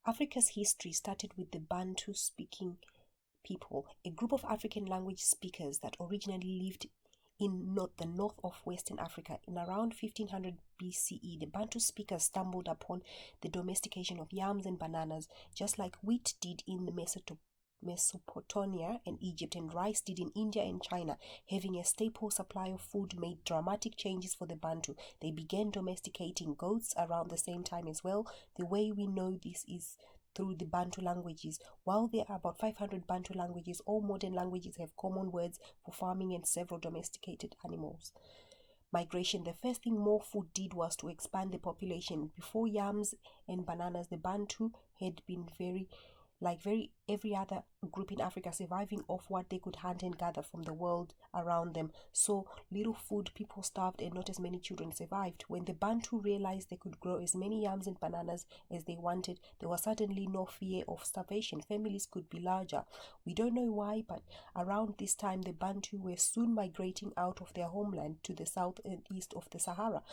Africa's history started with the Bantu speaking people, a group of African language speakers that originally lived in the north of Western Africa. In around 1500 BCE, the Bantu speakers stumbled upon the domestication of yams and bananas, just like wheat did in the Mesopotamia and Egypt, and rice did in India and China. Having a staple supply of food made dramatic changes for the Bantu. They began domesticating goats around the same time as well. The way we know this is through the Bantu languages. While there are about 500 Bantu languages, all modern languages have common words for farming and several domesticated animals. Migration. The first thing more food did was to expand the population. Before yams and bananas, the Bantu had been every other group in Africa, surviving off what they could hunt and gather from the world around them. So little food, people starved, and not as many children survived. When the Bantu realized they could grow as many yams and bananas as they wanted, there was suddenly no fear of starvation. Families could be larger. We don't know why, but around this time the Bantu were soon migrating out of their homeland to the south and east of the Sahara,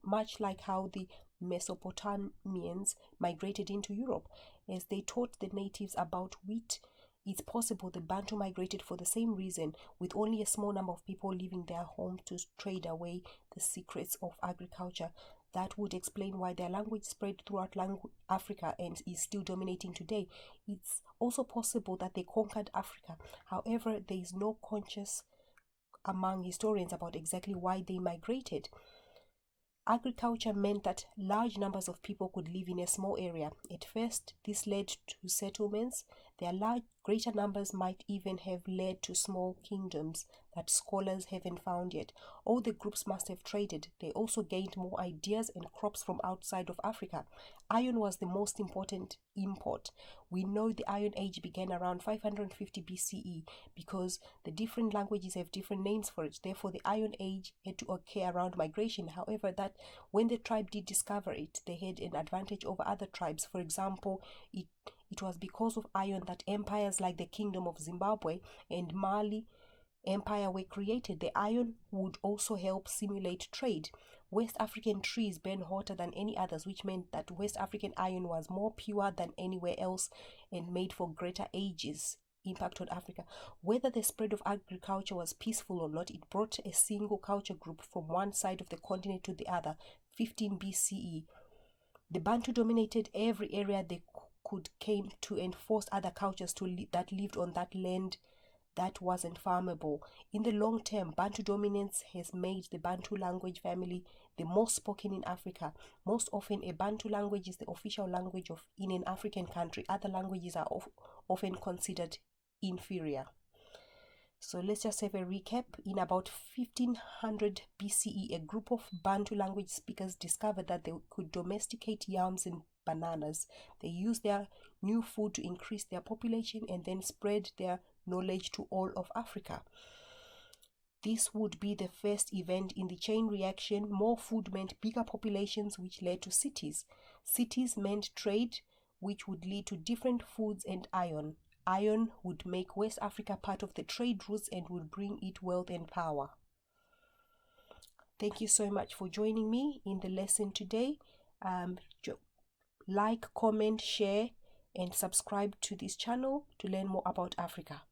much like how the Mesopotamians migrated into Europe. As they taught the natives about wheat, it's possible the Bantu migrated for the same reason, with only a small number of people leaving their home to trade away the secrets of agriculture. That would explain why their language spread throughout Africa and is still dominating today. It's also possible that they conquered Africa. However, there is no consensus among historians about exactly why they migrated. Agriculture meant that large numbers of people could live in a small area. At first, this led to settlements. Their greater numbers might even have led to small kingdoms that scholars haven't found yet. All the groups must have traded. They also gained more ideas and crops from outside of Africa. Iron was the most important import. We know the Iron Age began around 550 BCE because the different languages have different names for it. Therefore, the Iron Age had to occur around migration. However, that when the tribe did discover it, they had an advantage over other tribes. For example, it was because of iron that empires like the Kingdom of Zimbabwe and Mali Empire were created. The iron would also help simulate trade. West African trees burn hotter than any others, which meant that West African iron was more pure than anywhere else and made for greater ages. Impact on Africa. Whether the spread of agriculture was peaceful or not, it brought a single culture group from one side of the continent to the other. 15 BCE. The Bantu dominated every area they came to and forced other cultures that lived on that land that wasn't farmable. In the long term, Bantu dominance has made the Bantu language family the most spoken in Africa. Most often, a Bantu language is the official language in an African country. Other languages are often considered inferior. So let's just have a recap. In about 1500 BCE, a group of Bantu language speakers discovered that they could domesticate yams and bananas. They used their new food to increase their population and then spread their knowledge to all of Africa. This would be the first event in the chain reaction. More food meant bigger populations, which led to cities. Cities meant trade, which would lead to different foods and iron. Iron would make West Africa part of the trade routes and would bring it wealth and power. Thank you so much for joining me in the lesson today. Like, comment, share, and subscribe to this channel to learn more about Africa.